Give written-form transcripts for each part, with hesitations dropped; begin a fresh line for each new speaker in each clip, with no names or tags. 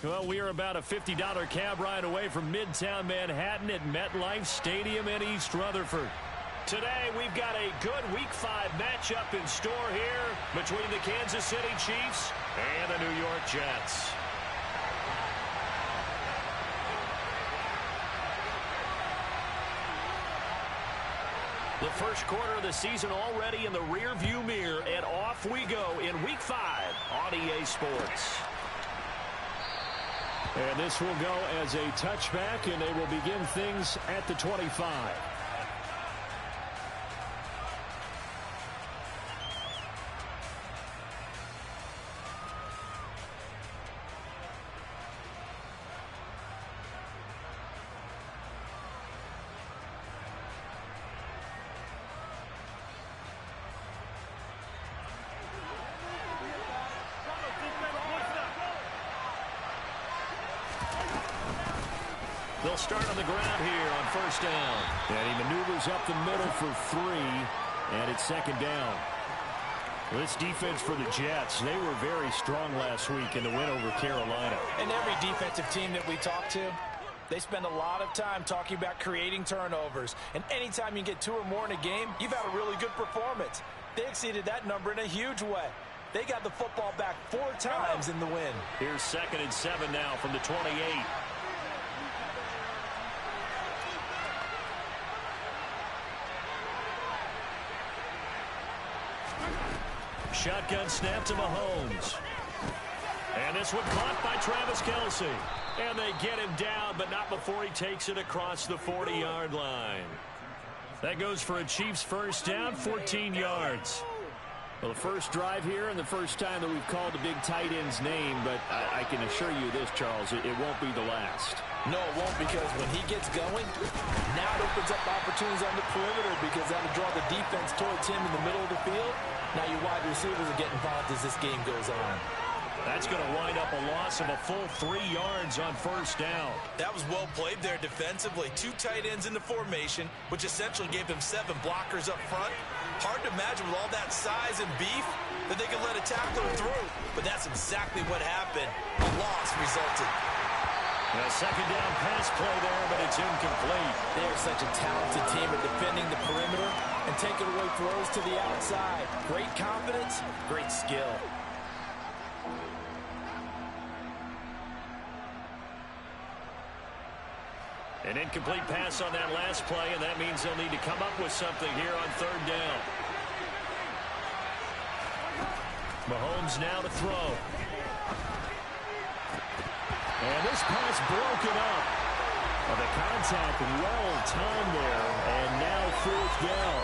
Well, we are about a $50 cab ride away from Midtown Manhattan at MetLife Stadium in East Rutherford. Today, we've got a good Week 5 matchup in store here between the Kansas City Chiefs and the New York Jets. The first quarter of the season already in the rearview mirror, and off we go in Week 5 on EA Sports. And this will go as a touchback, and they will begin things at the 25. They'll start on the ground here on first down. And he maneuvers up the middle for 3, and it's second down. This defense for the Jets, they were very strong last week in the win over Carolina.
And every defensive team that we talk to, they spend a lot of time talking about creating turnovers. And anytime you get 2 or more in a game, you've had a really good performance. They exceeded that number in a huge way. They got the football back 4 times in the win.
Here's 2nd and 7 now from the 28. Shotgun snap to Mahomes. And this one caught by Travis Kelce. And they get him down, but not before he takes it across the 40-yard line. That goes for a Chiefs first down, 14 yards. Well, the first drive here and the first time that we've called the big tight end's name, but I can assure you this, Charles, it won't be the last.
No, it won't, because when he gets going, now it opens up opportunities on the perimeter because that'll draw the defense towards him in the middle of the field. Now your wide receivers are getting involved as this game goes on.
That's going to wind up a loss of a full 3 yards on first down.
That was well played there defensively. 2 tight ends in the formation, which essentially gave them 7 blockers up front. Hard to imagine with all that size and beef that they could let a tackler through. But that's exactly what happened. A loss resulted.
A second down pass play there, but it's incomplete.
They're such a talented team at defending the perimeter and taking away throws to the outside. Great confidence, great skill.
An incomplete pass on that last play, and that means they'll need to come up with something here on third down. Mahomes now to throw. And this pass broken up. Well, the contact well timed there, and now 4th down.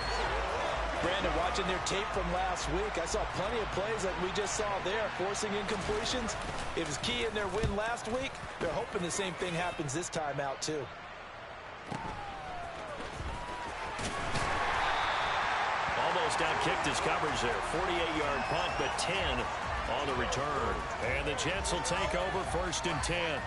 Brandon, watching their tape from last week, I saw plenty of plays like we just saw there, forcing incompletions. It was key in their win last week. They're hoping the same thing happens this time out, too.
Almost outkicked his coverage there. 48-yard punt, but 10 on the return. And the Jets will take over 1st and 10.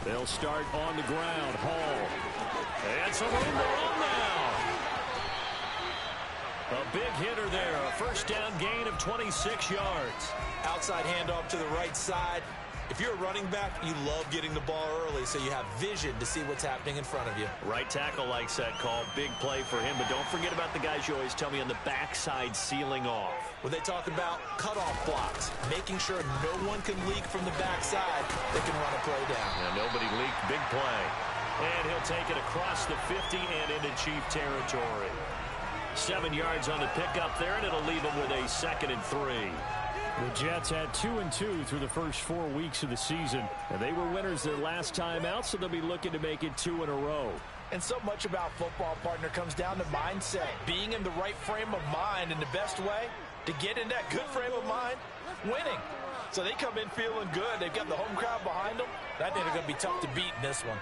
They'll start on the ground. Hall. And some room to run now. A big hitter there. A first down gain of 26 yards.
Outside handoff to the right side. If you're a running back, you love getting the ball early so you have vision to see what's happening in front of you.
Right tackle likes that call. Big play for him, but don't forget about the guys you always tell me on the backside sealing off.
When they talk about cutoff blocks, making sure no one can leak from the backside, they can run a play down.
Yeah, nobody leaked. Big play. And he'll take it across the 50 and into Chief territory. 7 yards on the pickup there, and it'll leave him with a 2nd and 3. The Jets had 2-2 through the first 4 weeks of the season, and they were winners their last time out, so they'll be looking to make it 2 in a row.
And so much about football, partner, comes down to mindset. Being in the right frame of mind, and the best way to get in that good frame of mind, winning. So they come in feeling good. They've got the home crowd behind them. I think they're going to be tough to beat in this one.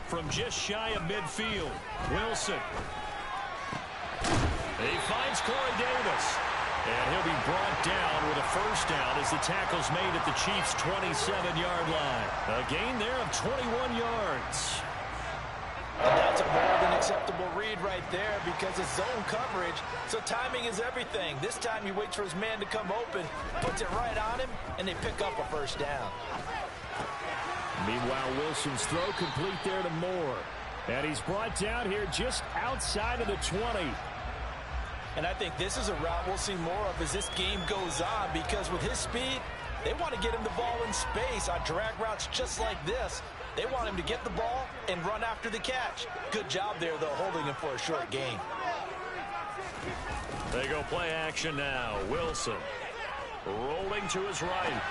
From just shy of midfield, Wilson. He finds Corey Davis. And he'll be brought down with a first down as the tackle's made at the Chiefs' 27-yard line. A gain there of 21 yards.
And that's a more than acceptable read right there because it's zone coverage, so timing is everything. This time he waits for his man to come open, puts it right on him, and they pick up a first down.
Meanwhile, Wilson's throw complete there to Moore. And he's brought down here just outside of the 20.
And I think this is a route we'll see more of as this game goes on because with his speed, they want to get him the ball in space on drag routes just like this. They want him to get the ball and run after the catch. Good job there, though, holding him for a short gain.
They go play action now. Wilson rolling to his right.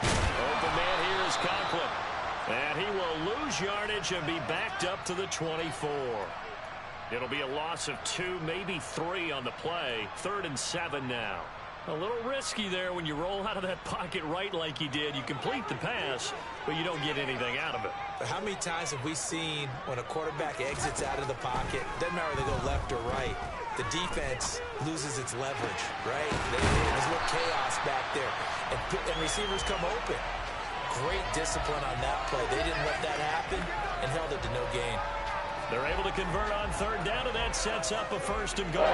Open man here is Conklin. And he will lose yardage and be backed up to the 24. It'll be a loss of 2, maybe 3 on the play. 3rd and 7 now. A little risky there when you roll out of that pocket right like he did. You complete the pass, but you don't get anything out of it.
But how many times have we seen when a quarterback exits out of the pocket, doesn't matter whether they go left or right, the defense loses its leverage, right? There's a little chaos back there, and receivers come open. Great discipline on that play. They didn't let that happen and held it to no gain.
They're able to convert on 3rd down, and that sets up a 1st and goal.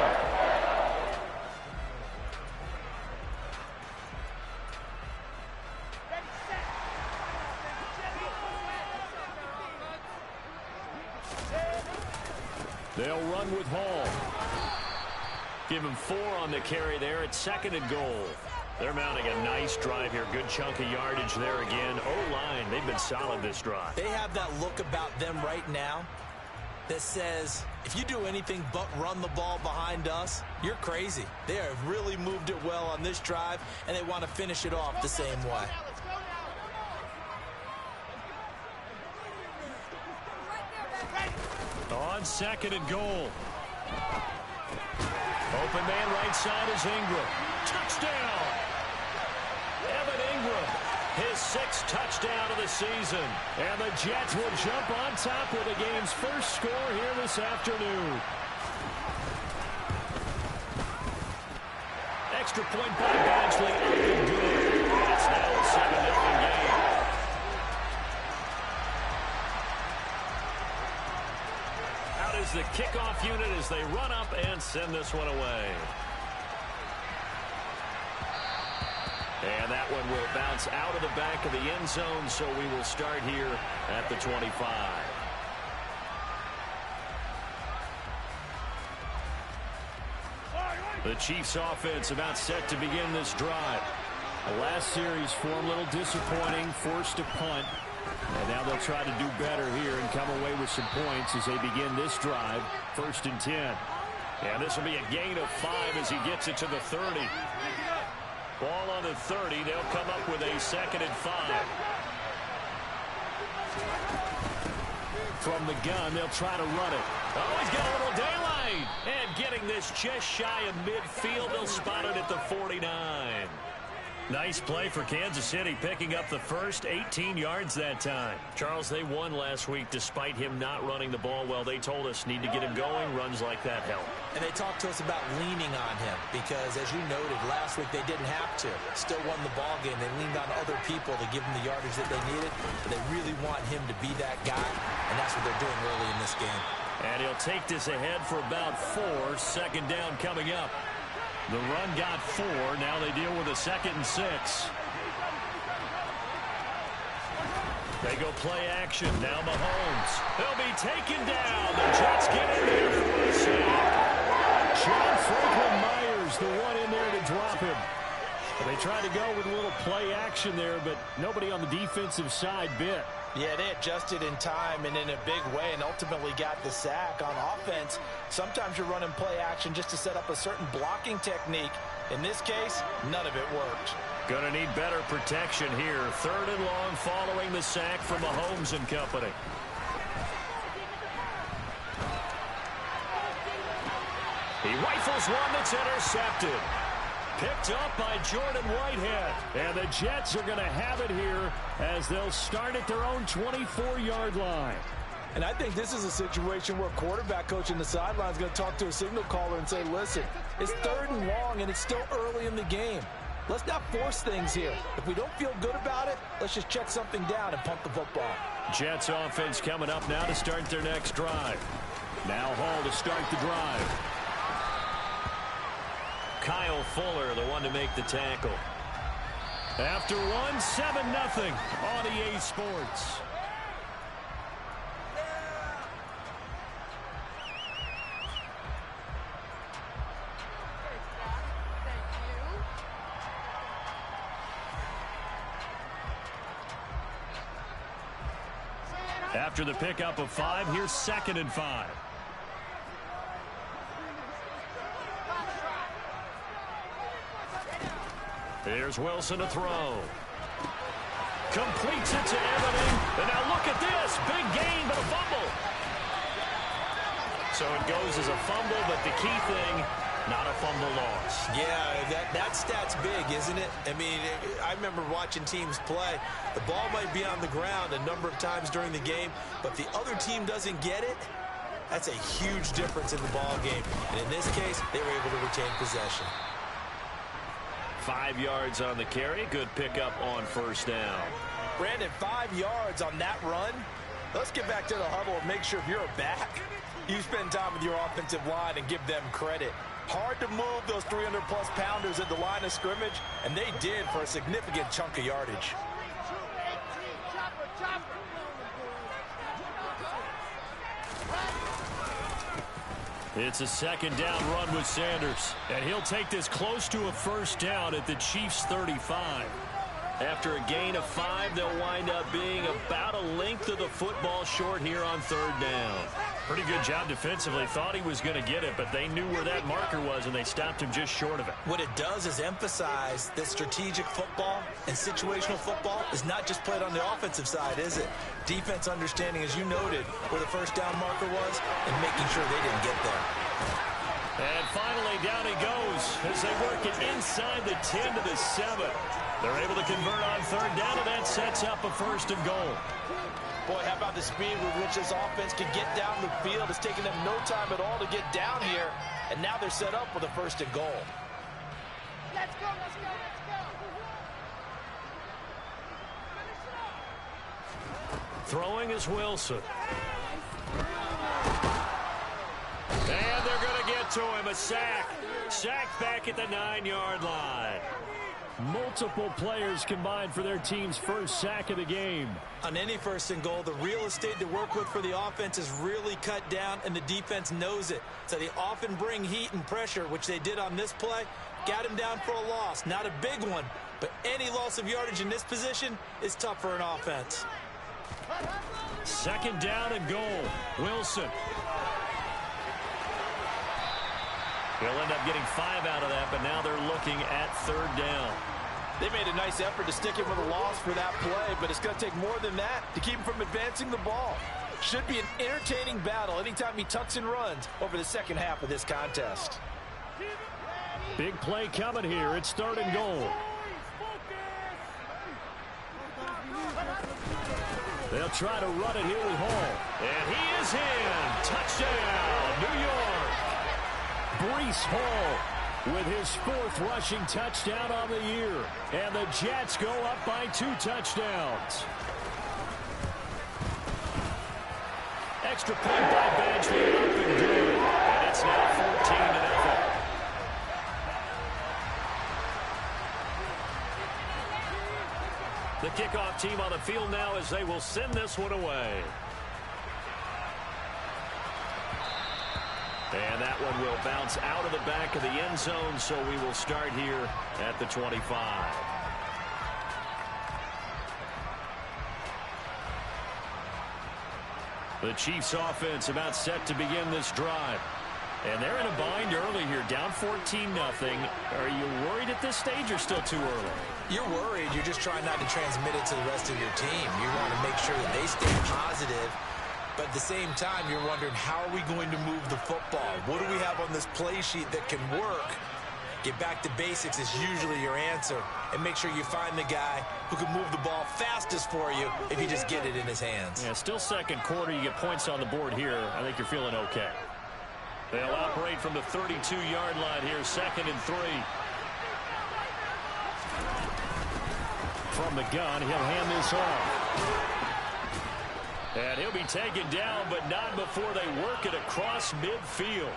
They'll run with Hall. Give him 4 on the carry there at 2nd and goal. They're mounting a nice drive here. Good chunk of yardage there again. O-line, they've been solid this drive.
They have that look about them right now that says, if you do anything but run the ball behind us, you're crazy. They have really moved it well on this drive, and they want to finish it off the same way.
On 2nd and goal. Open man right side is Ingram. Touchdown! Evan Ingram, his 6th touchdown of the season. And the Jets will jump on top with the game's first score here this afternoon. Extra point by Badgley. Up and good. It's now a 7-0 game. Is the kickoff unit as they run up and send this one away. And that one will bounce out of the back of the end zone, so we will start here at the 25. The Chiefs offense about set to begin this drive. The last series form a little disappointing, forced a punt. And now they'll try to do better here and come away with some points as they begin this drive. 1st and 10. And this will be a gain of 5 as he gets it to the 30. Ball on the 30. They'll come up with a 2nd and 5. From the gun, they'll try to run it. Oh, he's got a little daylight. And getting this just shy of midfield. They'll spot it at the 49. Nice play for Kansas City, picking up the first 18 yards that time. Charles, they won last week despite him not running the ball well. They told us need to get him going. Runs like that help.
And they talked to us about leaning on him because, as you noted, last week they didn't have to. Still won the ball game. They leaned on other people to give them the yardage that they needed. But they really want him to be that guy, and that's what they're doing early in this game.
And he'll take this ahead for about 4. 2nd down coming up. The run got 4. Now they deal with a 2nd and 6. They go play action. Now Mahomes. He'll be taken down. The Jets get in there for a sack. John Franklin Myers, the one in there to drop him. They tried to go with a little play action there, but nobody on the defensive side bit.
Yeah, they adjusted in time and in a big way and ultimately got the sack. On offense, sometimes you're running play action just to set up a certain blocking technique. In this case, none of it worked.
Gonna need better protection here. 3rd and long following the sack from Mahomes and company. He rifles one that's intercepted. Picked up by Jordan Whitehead. And the Jets are going to have it here as they'll start at their own 24-yard line.
And I think this is a situation where quarterback coach in the sideline is going to talk to a signal caller and say, listen, it's 3rd and long and it's still early in the game. Let's not force things here. If we don't feel good about it, let's just check something down and punt the football.
Jets offense coming up now to start their next drive. Now Hall to start the drive. Kyle Fuller, the one to make the tackle. After one, 7-0 on EA Sports. After the pickup of 5, here's 2nd and 5. Here's Wilson to throw. Completes it to Everett. And now look at this. Big gain, but a fumble. So it goes as a fumble, but the key thing, not a fumble loss.
Yeah, that stat's big, isn't it? I mean, I remember watching teams play. The ball might be on the ground a number of times during the game, but if the other team doesn't get it, that's a huge difference in the ball game. And in this case, they were able to retain possession.
5 yards on the carry. Good pickup on 1st down.
Brandon, 5 yards on that run. Let's get back to the huddle and make sure if you're a back, you spend time with your offensive line and give them credit. Hard to move those 300-plus pounders at the line of scrimmage, and they did for a significant chunk of yardage.
It's a 2nd down run with Sanders, and he'll take this close to a 1st down at the Chiefs' 35. After a gain of 5, they'll wind up being about a length of the football short here on 3rd down. Pretty good job defensively. Thought he was going to get it, but they knew where that marker was, and they stopped him just short of it.
What it does is emphasize that strategic football and situational football is not just played on the offensive side, is it? Defense understanding, as you noted, where the 1st down marker was and making sure they didn't get there.
And finally, down he goes as they work it inside the 10 to the 7. They're able to convert on 3rd down, and that sets up a 1st and goal.
Boy, how about the speed with which this offense can get down the field? It's taken them no time at all to get down here, and now they're set up with a 1st and goal.
Let's go, let's go, let's go.
Throwing is Wilson. And they're going to get to him. A sack. Sacked back at the 9-yard line. Multiple players combined for their team's 1st sack of the game.
On any 1st and goal, the real estate to work with for the offense is really cut down, and the defense knows it. So they often bring heat and pressure, which they did on this play. Got him down for a loss. Not a big one, but any loss of yardage in this position is tough for an offense.
2nd down and goal. Wilson. He'll end up getting 5 out of that, but now they're looking at 3rd down.
They made a nice effort to stick him with a loss for that play, but it's going to take more than that to keep him from advancing the ball. Should be an entertaining battle anytime he tucks and runs over the 2nd half of this contest.
Big play coming here. It's 3rd and goal. They'll try to run it here with Hall. And he is in. Touchdown, New York. Breece Hall with his 4th rushing touchdown on the year. And the Jets go up by 2 touchdowns. Extra point by Badgley up and good. And it's now 14-0. The kickoff team on the field now as they will send this one away. And that one will bounce out of the back of the end zone, so we will start here at the 25. The Chiefs offense about set to begin this drive. And they're in a bind early here, down 14-0. Are you worried at this stage or still too early?
You're worried. You're just trying not to transmit it to the rest of your team. You want to make sure that they stay positive. But at the same time, you're wondering, how are we going to move the football? What do we have on this play sheet that can work Get back to basics is usually your answer. And make sure you find the guy who can move the ball fastest for you if you just get it in his hands.
Yeah, still second quarter. You get points on the board here. I think you're feeling okay. They'll operate from the 32-yard line here, 2nd and 3. From the gun, he'll hand this off. And he'll be taken down, but not before they work it across midfield.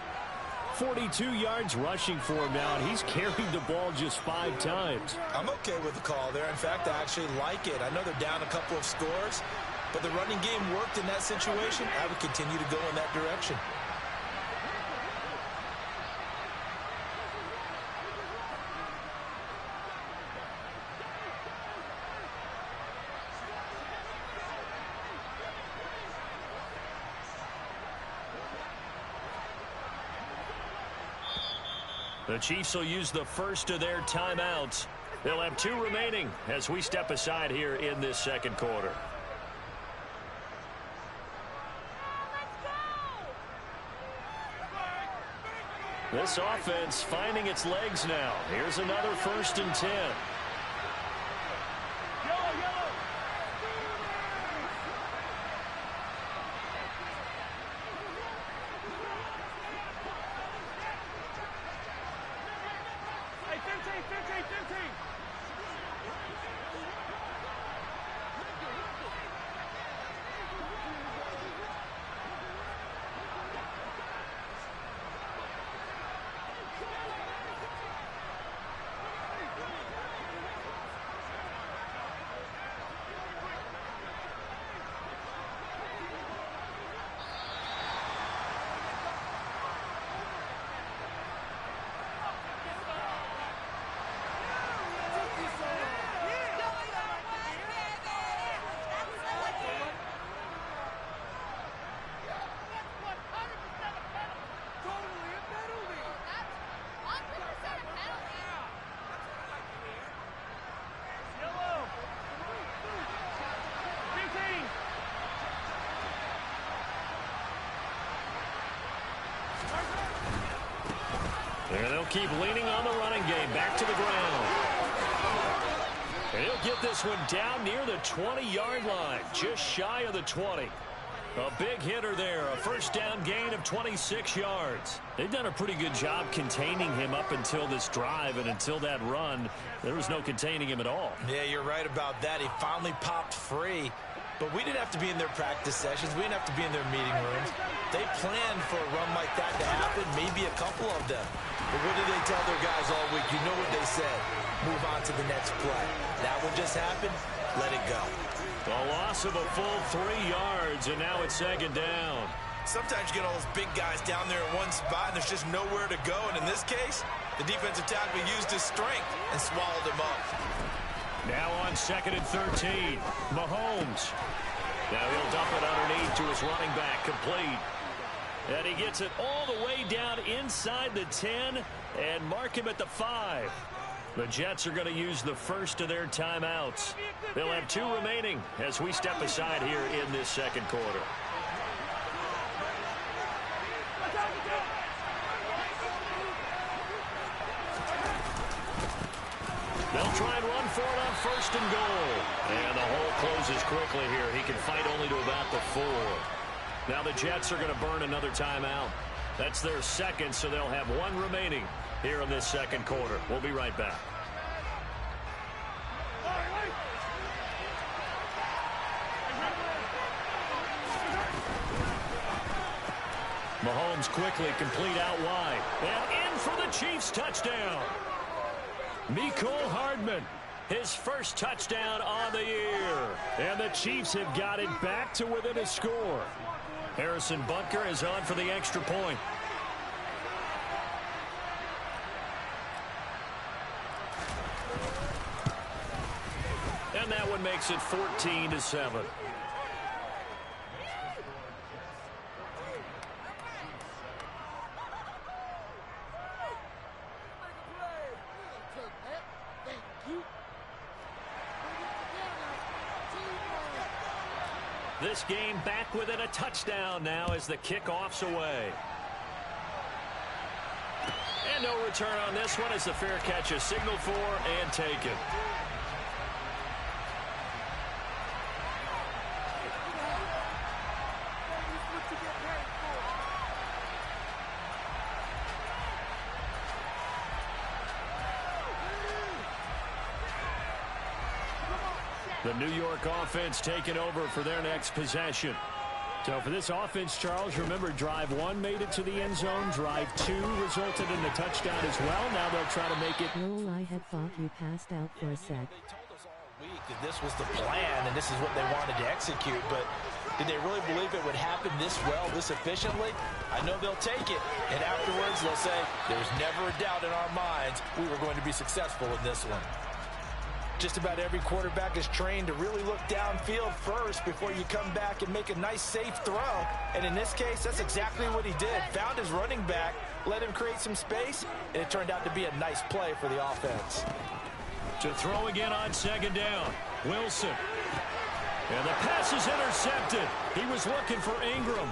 42 yards rushing for him now, and he's carried the ball just 5 times.
I'm okay with the call there. In fact, I actually like it. I know they're down a couple of scores, but the running game worked in that situation. I would continue to go in that direction.
The Chiefs will use the first of their timeouts. They'll have 2 remaining as we step aside here in this second quarter. This offense finding its legs now. Here's another 1st and 10. And they'll keep leaning on the running game. Back to the ground. And he'll get this one down near the 20-yard line. Just shy of the 20. A big hitter there. A first down gain of 26 yards. They've done a pretty good job containing him up until this drive. And until that run, there was no containing him at all.
Yeah, you're right about that. He finally popped free. But we didn't have to be in their practice sessions. We didn't have to be in their meeting rooms. They planned for a run like that to happen, maybe a couple of them. But what did they tell their guys all week? You know what they said. Move on to the next play. That one just happened. Let it go.
A loss of a full 3 yards, and now it's 2nd down.
Sometimes you get all those big guys down there in one spot, and there's just nowhere to go. And in this case, the defensive tackle used his strength and swallowed him up.
Now on 2nd and 13. Mahomes. Now he'll dump it underneath to his running back. Complete. And he gets it all the way down inside the 10 and mark him at the 5. The Jets are going to use the first of their timeouts. They'll have 2 remaining as we step aside here in this second quarter. They'll try and run for it on 1st and goal. And the hole closes quickly here. He can fight only to about the 4. Now the Jets are going to burn another timeout. That's their second, so they'll have 1 remaining here in this second quarter. We'll be right back. Mahomes quickly complete out wide. And in for the Chiefs touchdown. Mecole Hardman, his first touchdown on the year. And the Chiefs have got it back to within a score. Harrison Butker is on for the extra point. And that one makes it 14-7. This game back within a touchdown now as the kickoff's away. And no return on this one as the fair catch is signaled for and taken. The New York offense taking over for their next possession. So for this offense, Charles, remember, drive one made it to the end zone. Drive two resulted in the touchdown as well. Now they'll try to make it.
Lol, I had thought you passed out for a sec.
They told us all week that this was the plan and this is what they wanted to execute, but did they really believe it would happen this well, this efficiently? I know they'll take it, and afterwards they'll say, there's never a doubt in our minds we were going to be successful in this one. Just about every quarterback is trained to really look downfield first before you come back and make a nice, safe throw. And in this case, that's exactly what he did. Found his running back, let him create some space, and it turned out to be a nice play for the offense.
To throw again on second down, Wilson. And the pass is intercepted. He was looking for Ingram.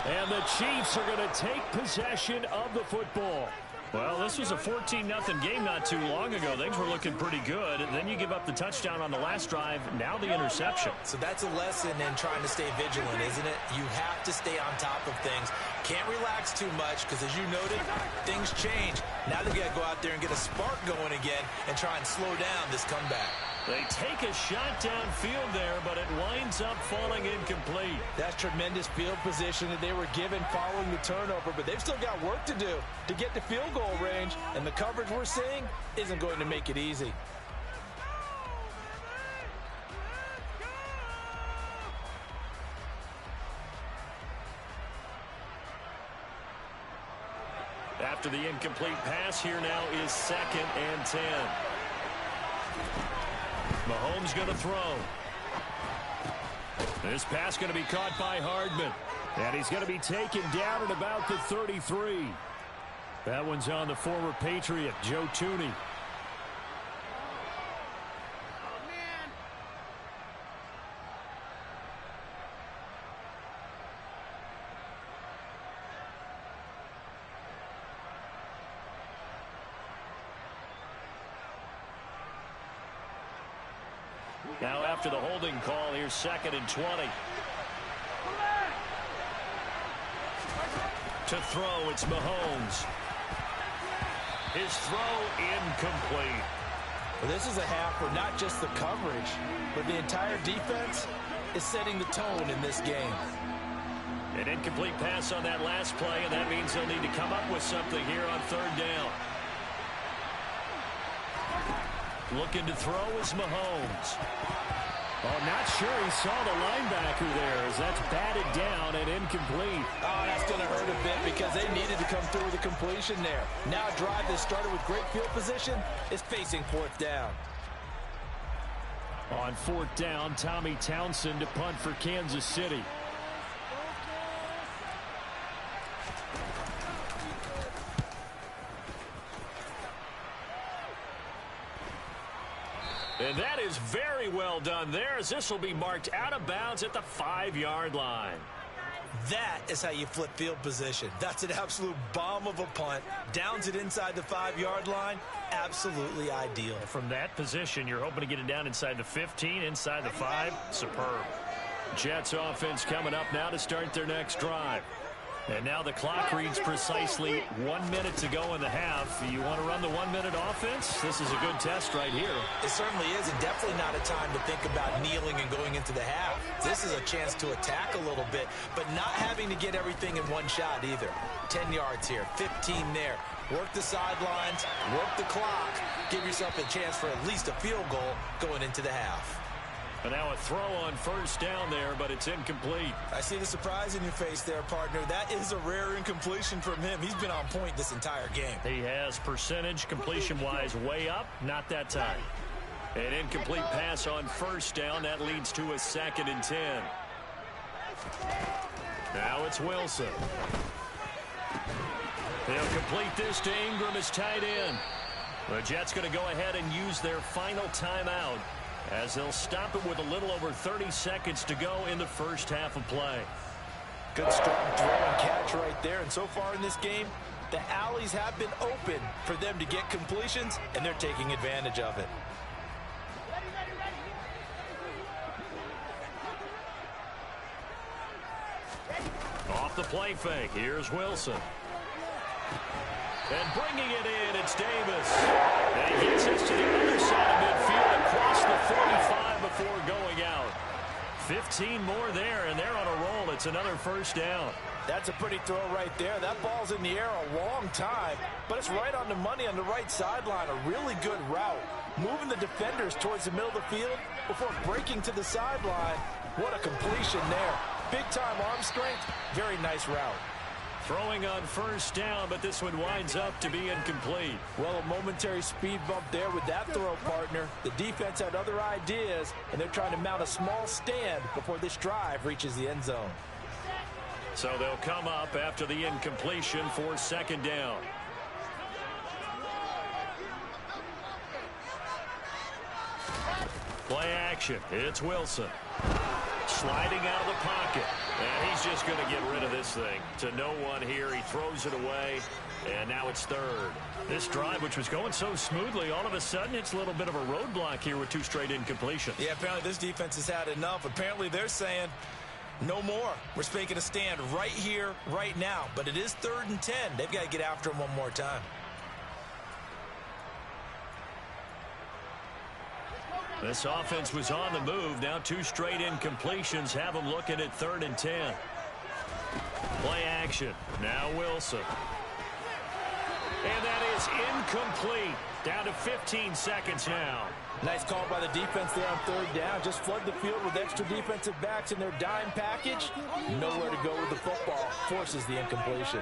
And the Chiefs are going to take possession of the football. Well, this was a 14-0 game not too long ago. Things were looking pretty good. And then you give up the touchdown on the last drive. Now the interception.
So that's a lesson in trying to stay vigilant, isn't it? You have to stay on top of things. Can't relax too much because, as you noted, things change. Now they got to go out there and get a spark going again and try and slow down this comeback.
They take a shot downfield there, but it winds up falling incomplete.
That's tremendous field position that they were given following the turnover, but they've still got work to do to get to field goal range, and the coverage we're seeing isn't going to make it easy.
After the incomplete pass, here now is 2nd and 10. Mahomes going to throw. This pass going to be caught by Hardman. And he's going to be taken down at about the 33. That one's on the former Patriot, Joe Tooney. Now after the holding call, here's 2nd and 20. To throw, it's Mahomes. His throw incomplete.
Well, this is a half where not just the coverage, but the entire defense is setting the tone in this game.
An incomplete pass on that last play, and that means they'll need to come up with something here on 3rd down. Looking to throw is Mahomes. Oh, not sure he saw the linebacker there as that's batted down and incomplete.
Oh, that's going to hurt a bit because they needed to come through with a completion there. Now a drive that started with great field position is facing 4th down.
On 4th down, Tommy Townsend to punt for Kansas City. And that is very well done there, as this will be marked out of bounds at the 5-yard line.
That is how you flip field position. That's an absolute bomb of a punt. Downs it inside the 5-yard line. Absolutely ideal.
From that position, you're hoping to get it down inside the 15, inside the 5. Superb. Jets offense coming up now to start their next drive. And now the clock reads precisely 1 minute to go in the half. You want to run the 1-minute offense? This is a good test right here.
It certainly is, and definitely not a time to think about kneeling and going into the half. This is a chance to attack a little bit, but not having to get everything in one shot either. 10 yards here, 15 there. Work the sidelines, work the clock. Give yourself a chance for at least a field goal going into the half.
And now a throw on 1st down there, but it's incomplete.
I see the surprise in your face there, partner. That is a rare incompletion from him. He's been on point this entire game.
He has percentage completion-wise way up, not that time. An incomplete pass on 1st down. That leads to a 2nd and 10. Now it's Wilson. They'll complete this to Ingram as tight end. The Jets going to go ahead and use their final timeout, as they'll stop it with a little over 30 seconds to go in the first half of play.
Good strong throw and catch right there. And so far in this game, The alleys have been open for them to get completions, and they're taking advantage of it.
Off the play fake, here's Wilson. And bringing it in, it's Davis. And he gets us to the other side of midfield across the 45 before going out. 15 more there, and they're on a roll. It's another first down.
That's a pretty throw right there. That ball's in the air a long time, but it's right on the money on the right sideline. A really good route. Moving the defenders towards the middle of the field before breaking to the sideline. What a completion there. Big-time arm strength. Very nice route.
Throwing on first down, but this one winds up to be incomplete.
Well, a momentary speed bump there with that throw, partner. The defense had other ideas, and they're trying to mount a small stand before this drive reaches the end zone.
So they'll come up after the incompletion for second down. Play action. It's Wilson. Sliding out of the pocket. And he's just going to get rid of this thing. To no one here. He throws it away. And now it's third. This drive, which was going so smoothly, all of a sudden it's a little bit of a roadblock here with 2 straight incompletions.
Yeah, apparently this defense has had enough. Apparently they're saying no more. We're making a stand right here, right now. But it is 3rd and 10. They've got to get after him one more time.
This offense was on the move. Now 2 straight incompletions have them looking at 3rd and 10. Play action. Now Wilson. And that is incomplete. Down to 15 seconds now.
Nice call by the defense there on 3rd down. Just flood the field with extra defensive backs in their dime package. Nowhere to go with the football. Forces the incompletion.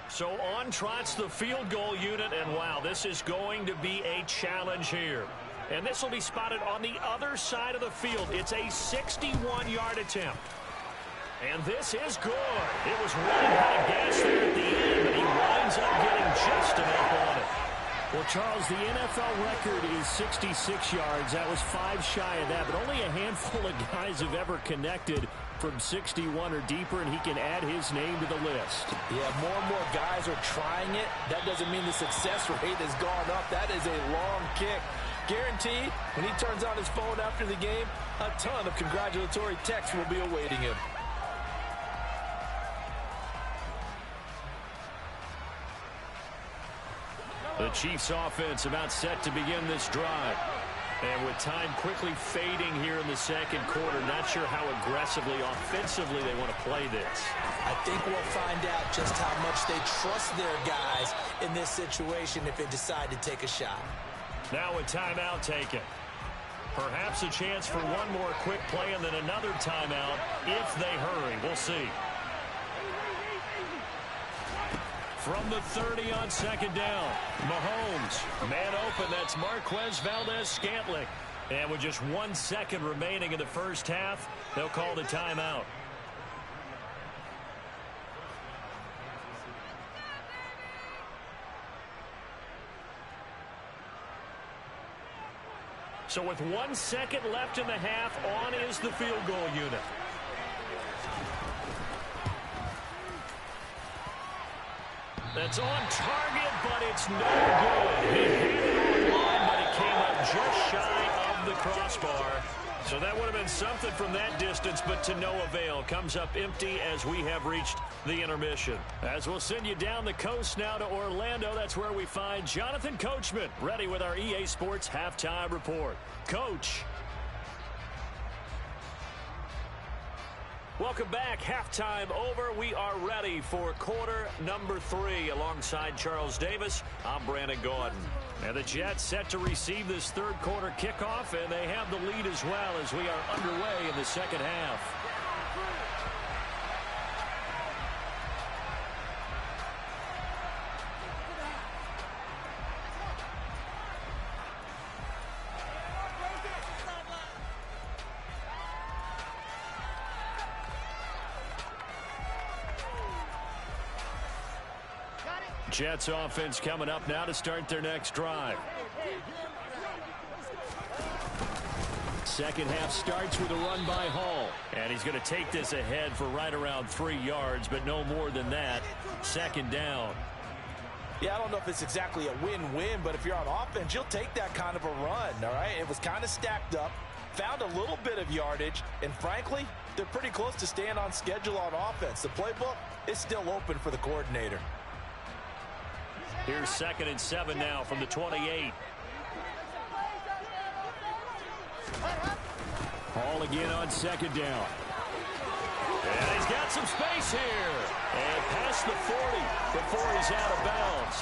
So on trots the field goal unit, and wow, this is going to be a challenge here. And this will be spotted on the other side of the field. It's a 61-yard attempt. And this is good. It was running out of gas there at the end, but he winds up getting just enough on it. Well, Charles, the NFL record is 66 yards. That was 5 shy of that, but only a handful of guys have ever connected from 61 or deeper, and he can add his name to the list.
Yeah, more and more guys are trying it. That doesn't mean the success rate has gone up. That is a long kick. Guaranteed, when he turns on his phone after the game, a ton of congratulatory texts will be awaiting him.
The Chiefs offense about set to begin this drive. And with time quickly fading here in the second quarter, not sure how aggressively, offensively they want to play this.
I think we'll find out just how much they trust their guys in this situation if they decide to take a shot.
Now a timeout taken. Perhaps a chance for one more quick play and then another timeout if they hurry. We'll see. From the 30 on second down, Mahomes, man open, that's Marquez Valdez-Scantling. And with just 1 second remaining in the first half, they'll call the timeout. So with 1 second left in the half, on is the field goal unit. That's on target, but it's no good. He hit it on line, but it came up just shy of the crossbar. So that would have been something from that distance, but to no avail. Comes up empty as we have reached the intermission. As we'll send you down the coast now to Orlando, that's where we find Jonathan Coachman, ready with our EA Sports Halftime Report. Coach. Welcome back. Halftime over. We are ready for quarter number 3. Alongside Charles Davis, I'm Brandon Gordon. And the Jets set to receive this third quarter kickoff, and they have the lead as well as we are underway in the second half. Jets offense coming up now to start their next drive. Second half starts with a run by Hall. And he's going to take this ahead for right around 3 yards, but no more than that. Second down.
Yeah, I don't know if it's exactly a win-win, but if you're on offense, you'll take that kind of a run, all right? It was kind of stacked up, found a little bit of yardage, and frankly, they're pretty close to staying on schedule on offense. The playbook is still open for the coordinator.
Here's 2nd and 7 now from the 28. Hall again on 2nd down. And he's got some space here. And past the 40 before he's out of bounds.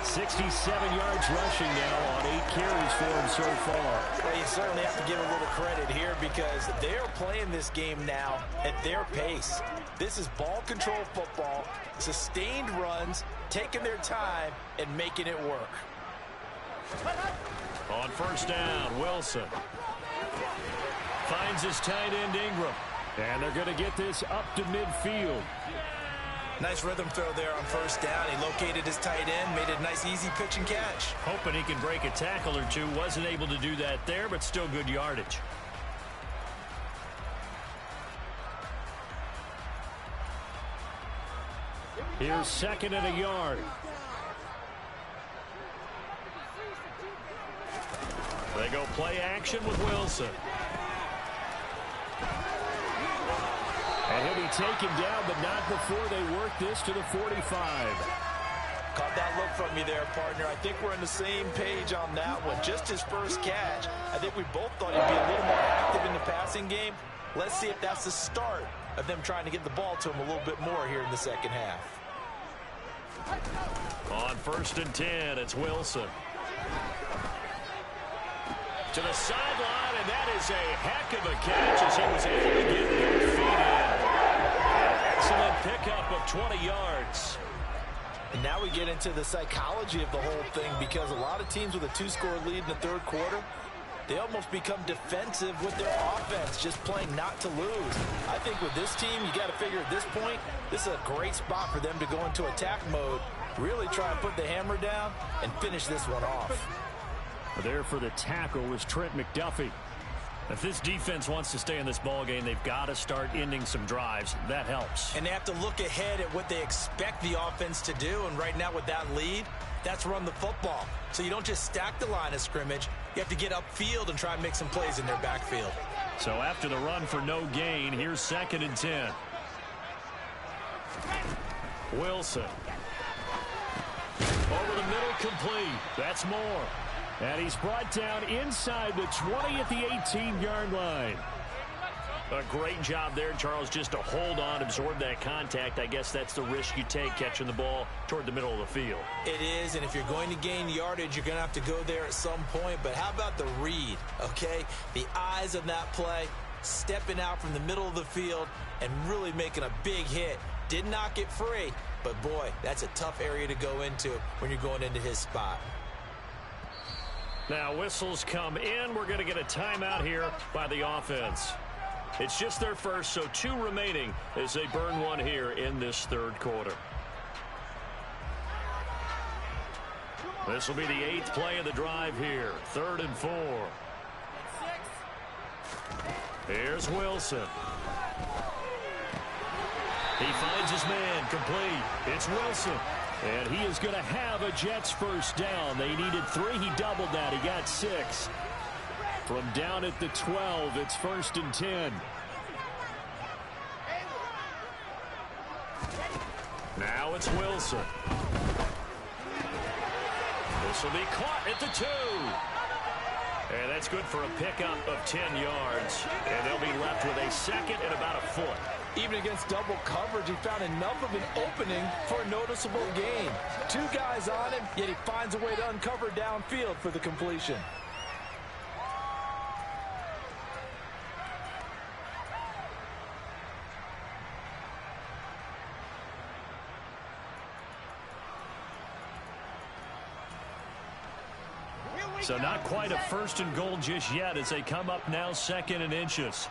67 yards rushing now on 8 carries for him so far.
Well, you certainly have to give a little credit here because they're playing this game now at their pace. This is ball control football, sustained runs, taking their time, and making it work.
On 1st down, Wilson finds his tight end Ingram. And they're going to get this up to midfield.
Nice rhythm throw there on 1st down. He located his tight end, made it a nice easy pitch and catch.
Hoping he can break a tackle or two. Wasn't able to do that there, but still good yardage. Here's 2nd and a yard. They go play action with Wilson. And he'll be taken down, but not before they work this to the 45.
Caught that look from you there, partner. I think we're on the same page on that one. Just his first catch. I think we both thought he'd be a little more active in the passing game. Let's see if that's the start of them trying to get the ball to him a little bit more here in the second half.
On 1st and 10, it's Wilson. To the sideline, and that is a heck of a catch as he was able to get both feet in. Excellent pickup of 20 yards.
And now we get into the psychology of the whole thing because a lot of teams with a 2-score lead in the 3rd quarter, they almost become defensive with their offense, just playing not to lose. I think with this team, you got to figure at this point, this is a great spot for them to go into attack mode, really try and put the hammer down and finish this one off.
There for the tackle was Trent McDuffie. If this defense wants to stay in this ballgame, they've got to start ending some drives. That helps.
And they have to look ahead at what they expect the offense to do. And right now with that lead, that's run the football. So you don't just stack the line of scrimmage. You have to get upfield and try and make some plays in their backfield.
So after the run for no gain, here's 2nd and 10. Wilson. Over the middle, complete. That's Moore. And he's brought down inside the 20 at the 18-yard line. A great job there, Charles, just to hold on, absorb that contact. I guess that's the risk you take catching the ball toward the middle of the field.
It is, and if you're going to gain yardage, you're going to have to go there at some point. But how about the read, okay? The eyes of that play, stepping out from the middle of the field and really making a big hit. Did not get free, but boy, that's a tough area to go into when you're going into his spot.
Now whistles come in. We're going to get a timeout here by the offense. It's just their first, so 2 remaining as they burn one here in this 3rd quarter. This will be the 8th play of the drive here. 3rd and 4. Here's Wilson. He finds his man complete. It's Wilson. And he is going to have a Jets first down. They needed 3. He doubled that. He got 6. From down at the 12, it's 1st and 10. Now it's Wilson. This will be caught at the 2. And that's good for a pickup of 10 yards. And they'll be left with a 2nd and about a foot.
Even against double coverage, he found enough of an opening for a noticeable gain. 2 guys on him, yet he finds a way to uncover downfield for the completion.
So not quite a 1st and goal just yet as they come up now 2nd and inches.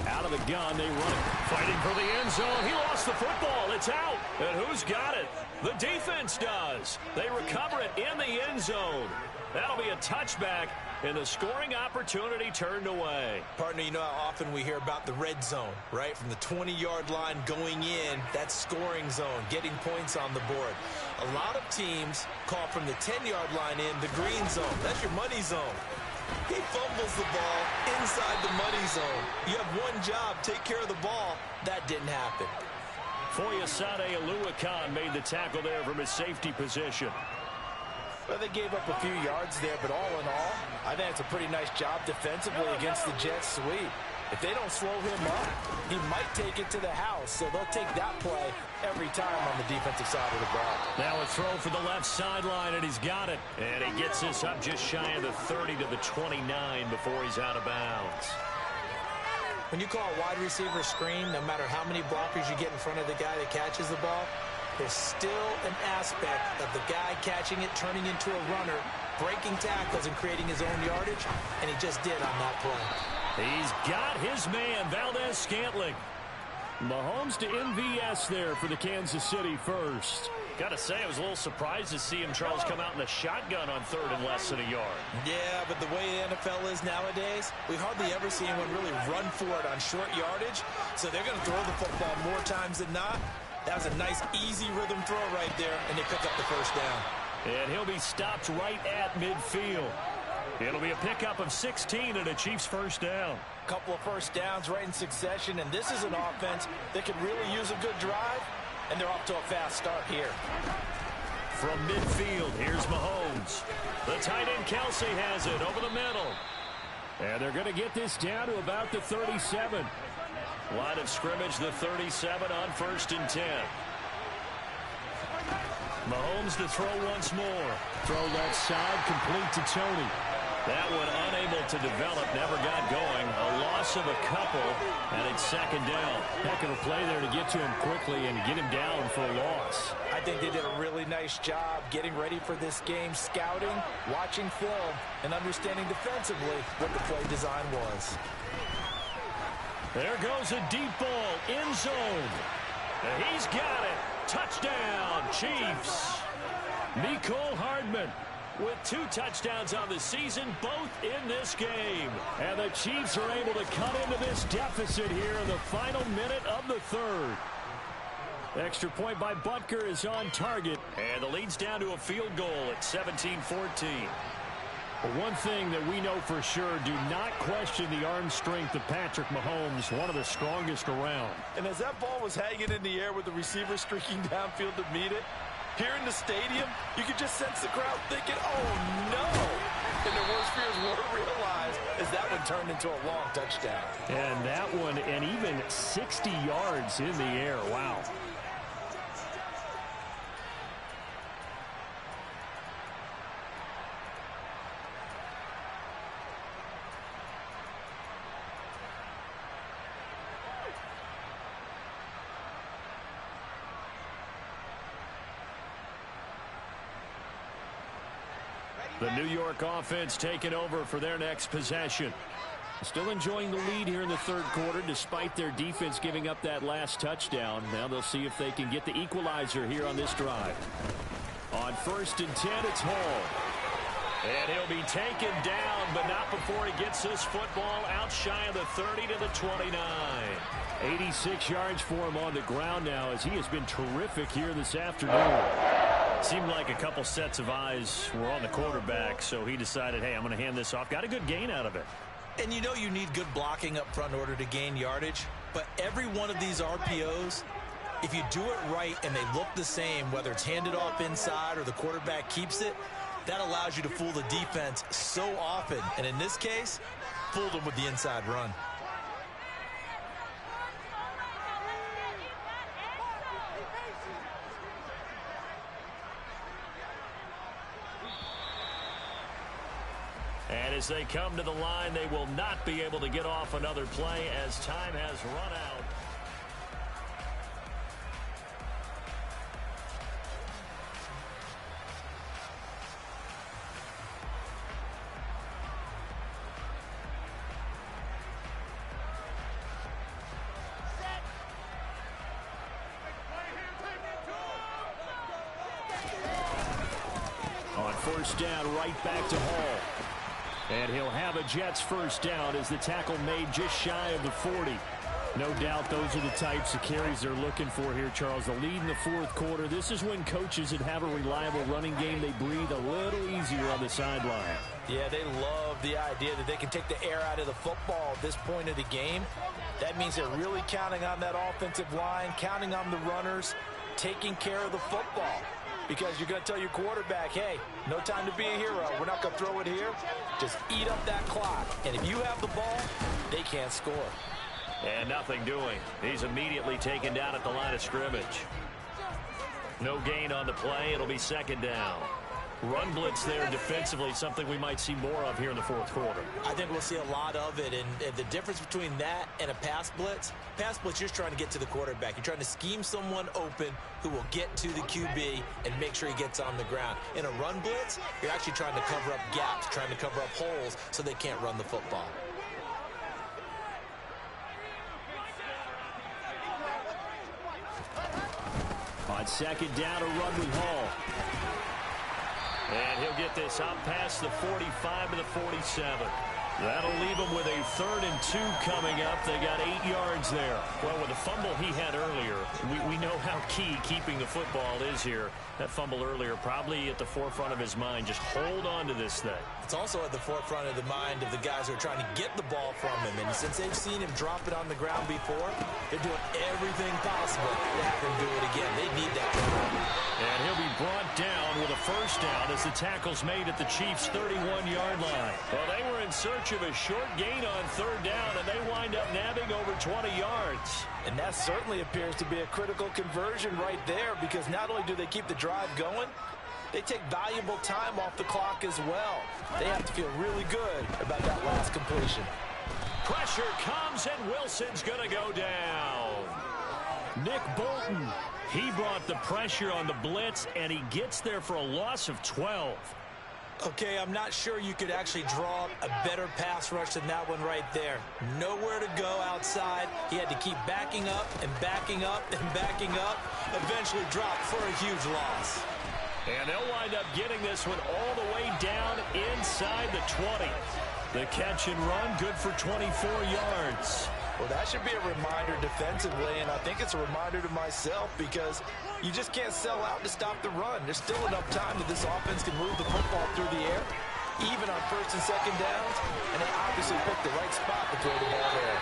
Out of of the gun. They run it. Fighting for the end zone. He lost the football. It's out. And who's got it? The defense does. They recover it in the end zone. That'll be a touchback, and the scoring opportunity turned away.
Partner, you know how often we hear about the red zone, right? From the 20-yard line going in, that's scoring zone, getting points on the board. A lot of teams call from the 10-yard line in the green zone. That's your money zone. He fumbles the ball inside the money zone. You have one job, take care of the ball. That didn't happen.
Foyesade Aluakan made the tackle there from his safety position.
Well, they gave up a few yards there, but all in all, I think it's a pretty nice job defensively against the Jets sweep. If they don't slow him up, he might take it to the house, so they'll take that play every time on the defensive side of the ball.
Now a throw for the left sideline, and he's got it. And he gets this up just shy of the 30 to the 29 before he's out of bounds.
When you call a wide receiver screen, no matter how many blockers you get in front of the guy that catches the ball, there's still an aspect of the guy catching it, turning into a runner, breaking tackles and creating his own yardage, and he just did on that play.
He's got his man, Valdez-Scantling. Mahomes to MVS there for the Kansas City first. Got to say, I was a little surprised to see him, Charles, come out in the shotgun on third and less than a yard.
Yeah, but the way the NFL is nowadays, we hardly ever see anyone really run for it on short yardage, so they're going to throw the football more times than not. That was a nice, easy rhythm throw right there, and they pick up the first down.
And he'll be stopped right at midfield. It'll be a pickup of 16 and a Chiefs first down.
Couple of first downs right in succession, and this is an offense that could really use a good drive, and they're off to a fast start here.
From midfield, here's Mahomes. The tight end Kelsey has it over the middle. And they're going to get this down to about the 37. Line of scrimmage, the 37 on 1st and 10. Mahomes to throw once more. Throw left side, complete to Tony. That one unable to develop, never got going. A loss of a couple, and it's second down. Heck of a play there to get to him quickly and get him down for a loss.
I think they did a really nice job getting ready for this game, scouting, watching film, and understanding defensively what the play design was.
There goes a deep ball, end zone. And he's got it. Touchdown, Chiefs. Mecole Hardman with 2 touchdowns on the season, both in this game. And the Chiefs are able to cut into this deficit here in the final minute of the third. Extra point by Butker is on target. And the lead's down to a field goal at 17-14. But one thing that we know for sure, do not question the arm strength of Patrick Mahomes, one of the strongest around.
And as that ball was hanging in the air with the receiver streaking downfield to meet it, here in the stadium, you could just sense the crowd thinking, oh no! And their worst fears were realized as that one turned into a long touchdown.
And that one, and even 60 yards in the air. Wow. The New York offense taking over for their next possession. Still enjoying the lead here in the third quarter despite their defense giving up that last touchdown. Now they'll see if they can get the equalizer here on this drive. On 1st and 10, it's Hall. And he'll be taken down, but not before he gets this football out shy of the 30 to the 29. 86 yards for him on the ground now as he has been terrific here this afternoon. Seemed like a couple sets of eyes were on the quarterback, so he decided, hey, I'm going to hand this off. Got a good gain out of it.
And you know you need good blocking up front in order to gain yardage, but every one of these RPOs, if you do it right and they look the same, whether it's handed off inside or the quarterback keeps it, that allows you to fool the defense so often. And in this case, fooled them with the inside run.
And as they come to the line, they will not be able to get off another play as time has run out. first down right back to Hall. And he'll have a Jets first down as the tackle made just shy of the 40. No doubt those are the types of carries they're looking for here, Charles. The lead in the fourth quarter. This is when coaches that have a reliable running game, they breathe a little easier on the sideline.
Yeah, they love the idea that they can take the air out of the football at this point of the game. That means they're really counting on that offensive line, counting on the runners, taking care of the football. Because you're going to tell your quarterback, hey, no time to be a hero. We're not going to throw it here. Just eat up that clock. And if you have the ball, they can't score.
And nothing doing. He's immediately taken down at the line of scrimmage. No gain on the play. It'll be second down. Run blitz there defensively, something we might see more of here in the fourth quarter.
I think we'll see a lot of it, and the difference between that and a pass blitz, you're just trying to get to the quarterback. You're trying to scheme someone open who will get to the QB and make sure he gets on the ground. In a run blitz, you're actually trying to cover up gaps, trying to cover up holes so they can't run the football.
On second down, a run with Hall. And he'll get this out past the 45 to the 47. That'll leave him with a 3rd and 2 coming up. They got 8 yards there. Well, with the fumble he had earlier, we know how key keeping the football is here. That fumble earlier probably at the forefront of his mind. Just hold on to this thing.
It's also at the forefront of the mind of the guys who are trying to get the ball from him. And since they've seen him drop it on the ground before, they're doing everything possible to have him do it again. They need that turnover.
And he'll be brought down with a first down as the tackle's made at the Chiefs' 31-yard line. Well, they were in search of a short gain on 3rd down, and they wind up nabbing over 20 yards.
And that certainly appears to be a critical conversion right there, because not only do they keep the drive going, they take valuable time off the clock as well. They have to feel really good about that last completion.
Pressure comes, and Wilson's going to go down. Nick Bolton, he brought the pressure on the blitz, and he gets there for a loss of 12.
Okay, I'm not sure you could actually draw up a better pass rush than that one right there. Nowhere to go outside. He had to keep backing up and backing up and backing up. Eventually dropped for a huge loss.
And they'll wind up getting this one all the way down inside the 20. The catch and run, good for 24 yards.
Well, that should be a reminder defensively, and I think it's a reminder to myself, because you just can't sell out to stop the run. There's still enough time that this offense can move the football through the air, even on 1st and 2nd downs, and they obviously picked the right spot to throw the ball there.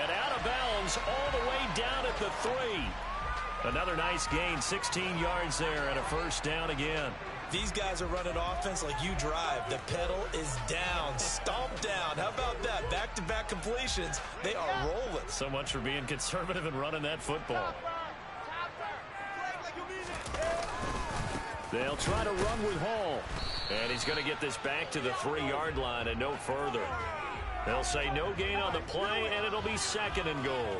And out of bounds all the way down at the 3. Another nice gain, 16 yards there, and a first down again.
These guys are running offense like you drive. The pedal is down, stomped down. How about that? Back-to-back completions. They are rolling.
So much for being conservative and running that football. They'll try to run with Hall. And he's going to get this back to the 3-yard line and no further. They'll say no gain on the play, and it'll be 2nd and goal.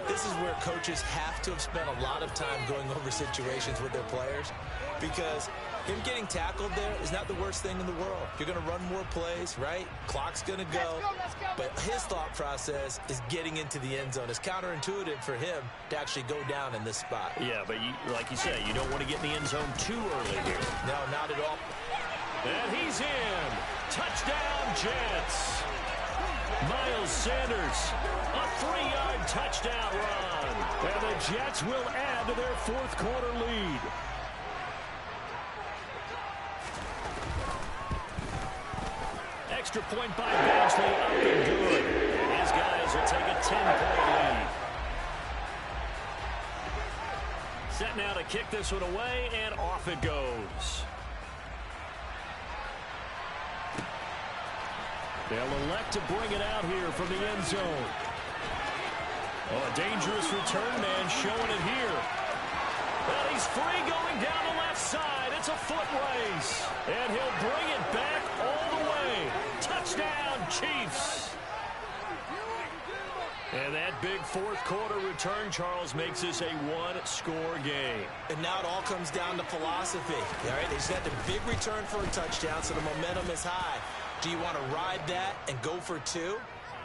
This is where coaches have to have spent a lot of time going over situations with their players, because him getting tackled there is not the worst thing in the world. You're going to run more plays, right? Clock's going to go. But his thought process is getting into the end zone. It's counterintuitive for him to actually go down in this spot.
Yeah, but like you say, you don't want to get in the end zone too early here.
No, not at all.
And he's in. Touchdown, Jets. Miles Sanders, a 3-yard touchdown run. And the Jets will add to their fourth quarter lead. Extra point by Benchley, up and good. And his guys will take a 10-point lead. Set now to kick this one away, and off it goes. They'll elect to bring it out here from the end zone. Oh, a dangerous return man showing it here. Well, he's free going down the left side. It's a foot race. And he'll bring it back all the way. Touchdown, Chiefs. And that big fourth quarter return, Charles, makes this a one-score game.
And now it all comes down to philosophy. All right, they just had the big return for a touchdown, so the momentum is high. Do you want to ride that and go for 2?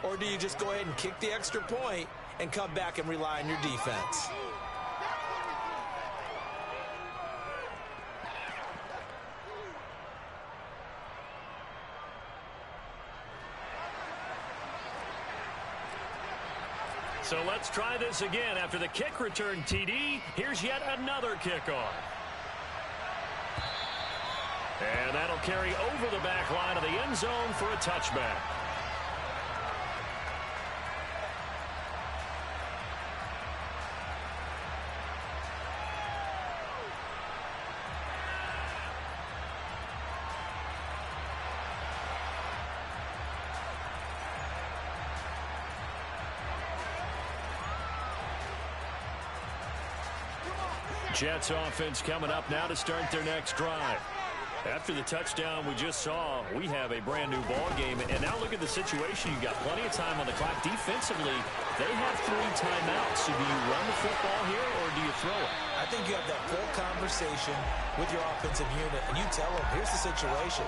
Or do you just go ahead and kick the extra point and come back and rely on your defense?
So let's try this again. After the kick return TD, here's yet another kickoff. And that'll carry over the back line of the end zone for a touchback. Jets offense coming up now to start their next drive. After the touchdown we just saw, we have a brand new ball game. And now look at the situation. You got plenty of time on the clock. Defensively, they have 3 timeouts. So do you run the football here or do you throw it?
I think you have that full conversation with your offensive unit, and you tell them, here's the situation.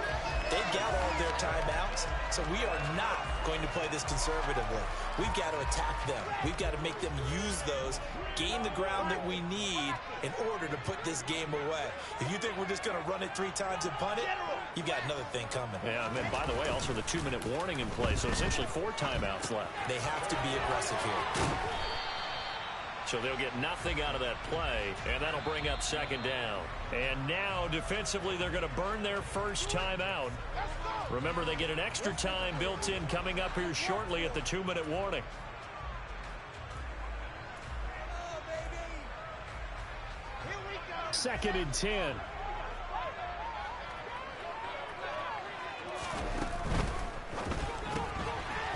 They've got all of their timeouts, so we are not going to play this conservatively. We've got to attack them. We've got to make them use those, gain the ground that we need in order to put this game away. If you think we're just going to run it 3 times and punt it, you've got another thing coming.
Yeah, and by the way, also the 2-minute warning in play, so essentially 4 timeouts left.
They have to be aggressive here.
So they'll get nothing out of that play, and that'll bring up second down. And now, defensively, they're going to burn their first timeout. Remember, they get an extra time built in coming up here shortly at the 2-minute warning. Second and 10.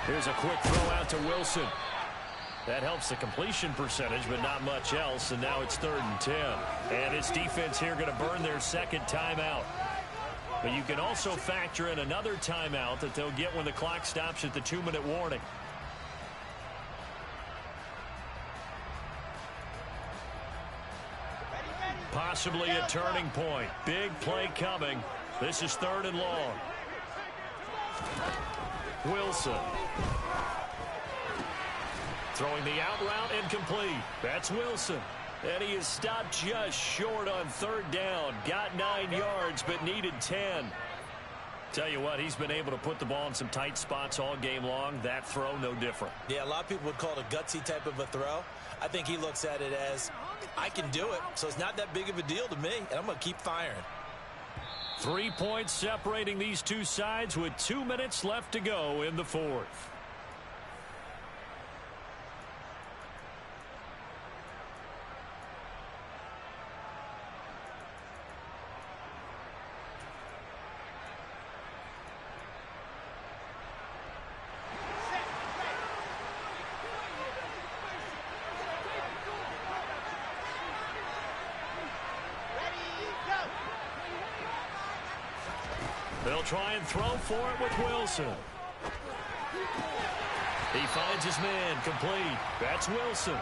Here's a quick throw out to Wilson. That helps the completion percentage, but not much else. And now it's 3rd and 10. And this defense here going to burn their second timeout. But you can also factor in another timeout that they'll get when the clock stops at the 2-minute warning. Possibly a turning point. Big play coming. This is 3rd and long. Wilson. Throwing the out route incomplete. That's Wilson. And he is stopped just short on 3rd down. Got 9 yards, but needed 10. Tell you what, he's been able to put the ball in some tight spots all game long. That throw, no different.
Yeah, a lot of people would call it a gutsy type of a throw. I think he looks at it as, I can do it, so it's not that big of a deal to me, and I'm going to keep firing.
3 points separating these two sides with 2 minutes left to go in the 4th. They'll try and throw for it with Wilson. He finds his man complete. That's Wilson.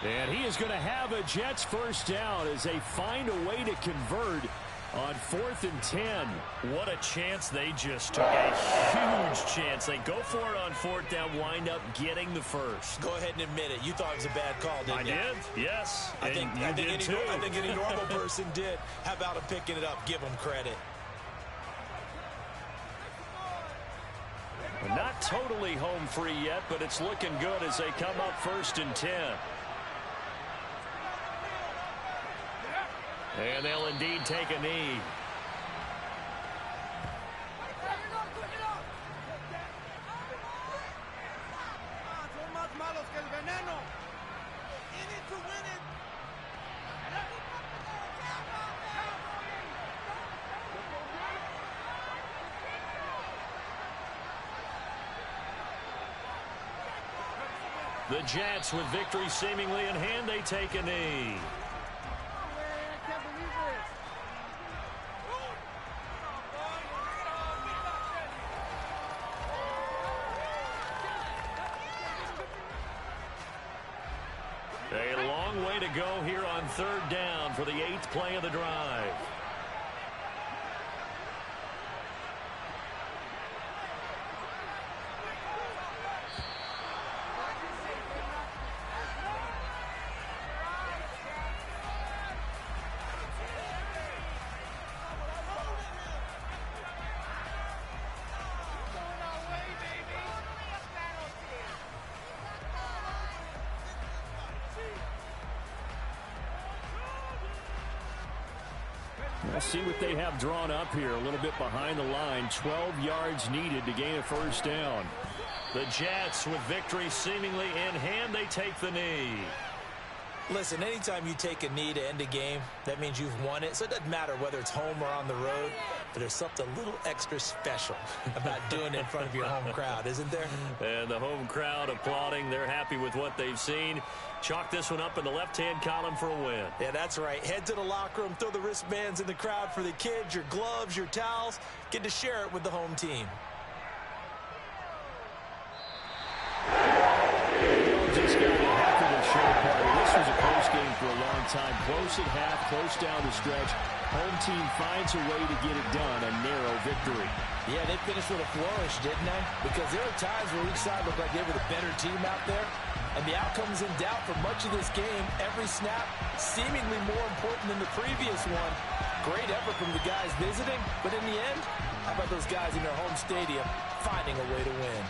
And he is going to have a Jets first down as they find a way to convert on 4th and 10. What a chance they just took. A huge chance. They go for it on 4th down, wind up getting the first.
Go ahead and admit it. You thought it was a bad call, didn't you?
I did, yes.
I think any normal person did. How about him picking it up? Give him credit.
Not totally home free yet, but it's looking good as they come up 1st and 10. And they'll indeed take a knee. The Jets, with victory seemingly in hand, they take a knee. A long way to go here on 3rd down for the 8th play of the drive. Let's see what they have drawn up here. A little bit behind the line. 12 yards needed to gain a first down. The Jets, with victory seemingly in hand, they take the knee.
Listen, anytime you take a knee to end a game, that means you've won it. So it doesn't matter whether it's home or on the road, but there's something a little extra special about doing it in front of your home crowd, isn't there?
And the home crowd applauding. They're happy with what they've seen. Chalk this one up in the left-hand column for a win.
Yeah, that's right. Head to the locker room, throw the wristbands in the crowd for the kids, your gloves, your towels. Get to share it with the home team.
Just got a heck of a show party. This was a close game for a long time. Close at half, close down the stretch. Home team finds a way to get it done. A narrow victory.
Yeah, they finished with a flourish, didn't they? Because there are times where each side looked like they were the better team out there. And the outcome's in doubt for much of this game. Every snap seemingly more important than the previous one. Great effort from the guys visiting. But in the end, how about those guys in their home stadium finding a way to win?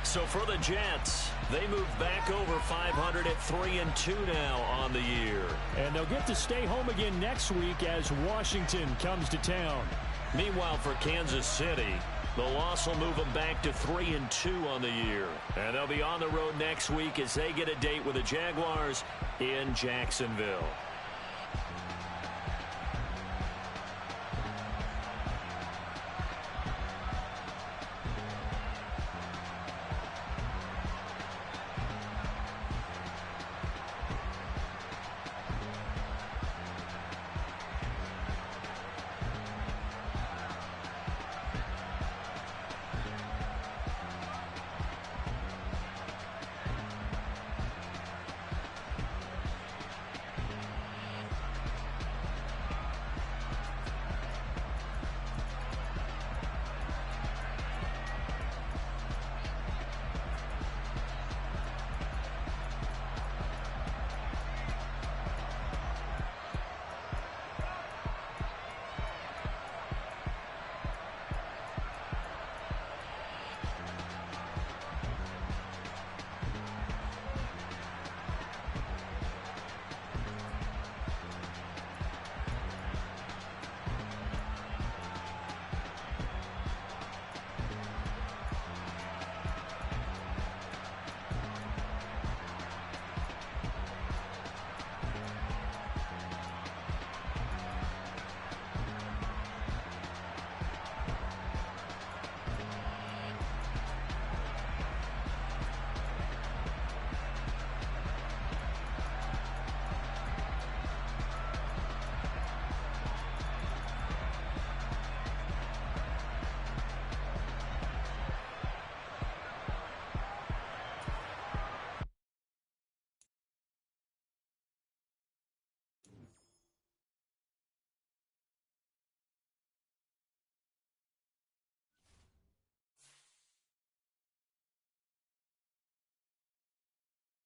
So for the Jets, they move back over 500 at 3-2 now on the year.
And they'll get to stay home again next week as Washington comes to town.
Meanwhile, for Kansas City, the loss will move them back to 3-2 on the year. And they'll be on the road next week as they get a date with the Jaguars in Jacksonville.